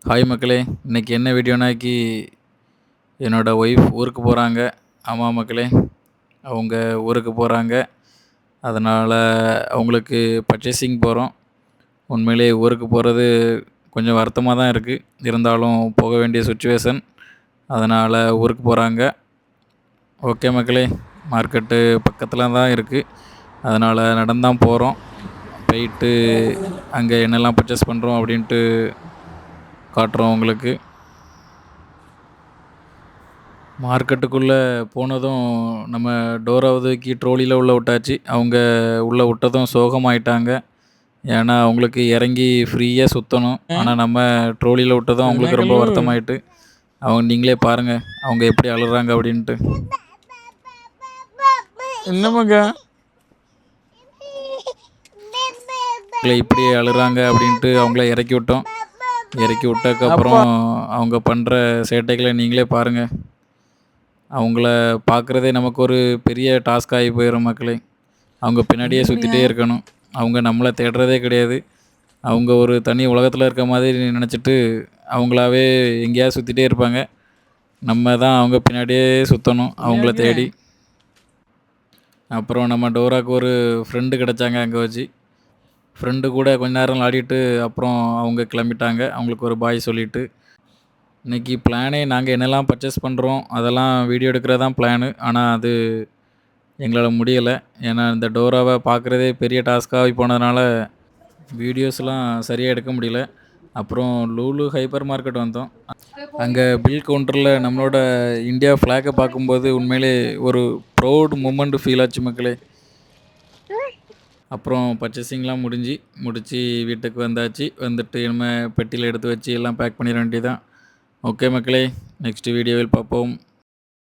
Hi மக்களே! இன்னைக்கு என்ன வீடியோனாக்கி என்னோட ஒய்ஃப் ஊருக்கு போறாங்க. ஆமா மக்களே! அவங்க ஊருக்கு போறாங்க. அதனால அவங்களுக்கு பர்ச்சேசிங் போறோம். உண்மையிலேயே ஊருக்கு போறது கொஞ்சம் வருத்தமா தான் இருக்கு. இருந்தாலும் போக வேண்டிய சிச்சுவேஷன். அதனால ஊருக்கு போறாங்க. ஓகே மக்களே! மார்க்கெட்டு பக்கத்துல தான் இருக்கு. அதனால நடந்து தான் போறோம். போயிட்டு அங்க என்னெல்லாம் பர்ச்சேஸ் பண்றோம் அப்படின்ட்டு காட்டுறோம் உங்களுக்கு. மார்க்கெட்டுக்குள்ள போனதும் நம்ம டோர ஒதுக்கி ட்ரோலில உள்ள விட்டாச்சு. அவங்க உள்ள விட்டதும் சோகமாயிட்டாங்க. ஏன்னா, அவங்களுக்கு இறங்கி ஃப்ரீயா சுத்தணும். ஆனா, நம்ம ட்ரோலில விட்டதும் அவங்களுக்கு ரொம்ப என்னக்கல்லு வருத்தமாயிட்டு, அவங்க நீங்களே பாருங்க, அவங்க எப்படி அழுறாங்க அப்படின்ட்டு. என்னமாக்கா இப்படி அழுறாங்க அப்படின்ட்டு அவங்கள இறக்கி விட்டோம். இறக்கி அப்பா விட்டதுக்கப்புறம் அவங்க பண்ற சேட்டைகள நீங்களே பாருங்க. அவங்கள பார்க்குறதே நமக்கு ஒரு பெரிய டாஸ்க் ஆகி போயிரும் மக்களே. அவங்க பின்னாடியே என்னங்க சுத்திட்டே இருக்கணும். அவங்க நம்மள தேடுறதே கிடையாது. அவங்க ஒரு தனி உலகத்துல இருக்க மாதிரி நெனச்சுட்டு, அவங்களாவே எங்கேயாவது சுத்திட்டே இருப்பாங்க. நம்ம தான் அவங்க பின்னாடியே சுத்தணும், அவங்கள இல்லையாங்க தேடி. அப்புறம் நம்ம டோராக்கு ஒரு ஃப்ரெண்டு கிடைச்சாங்க அங்க வச்சு. ஃப்ரெண்டு கூட கொஞ்ச நேரம் விளையாடிட்டு, அப்புறம் அவங்க கிளம்பிட்டாங்க. அவங்களுக்கு ஒரு பாய் சொல்லிட்டு. இன்னைக்கு பிளானே நாங்க என்னெல்லாம் பர்ச்சேஸ் பண்றோம், அதெல்லாம் வீடியோ எடுக்கிறது தான் பிளானு. ஆனா அது எங்களால முடியல. ஏன்னா, இந்த டோராவ பார்க்குறதே பெரிய டாஸ்க்காகி போனதுனால, வீடியோஸ்லாம் சரியா எடுக்க முடியல. அப்புறம் லூலு ஹைப்பர் மார்க்கெட் வந்தோம். அங்க பில் கவுண்டர்ல நம்மளோட இந்தியா ஃபிளாக பார்க்கும்போது உண்மையிலே ஒரு ப்ரவுட் மூமெண்ட் ஃபீல் ஆச்சு மக்களே. அப்புறம் பர்ச்சேசிங்லாம் முடிச்சு வீட்டுக்கு வந்தாச்சு. வந்துட்டு இனிமே பெட்டியில எடுத்து வச்சு எல்லாம் பேக் பண்ணிட வேண்டியது தான். ஓகே மக்களே, நெக்ஸ்ட் வீடியோவில் பார்ப்போம்.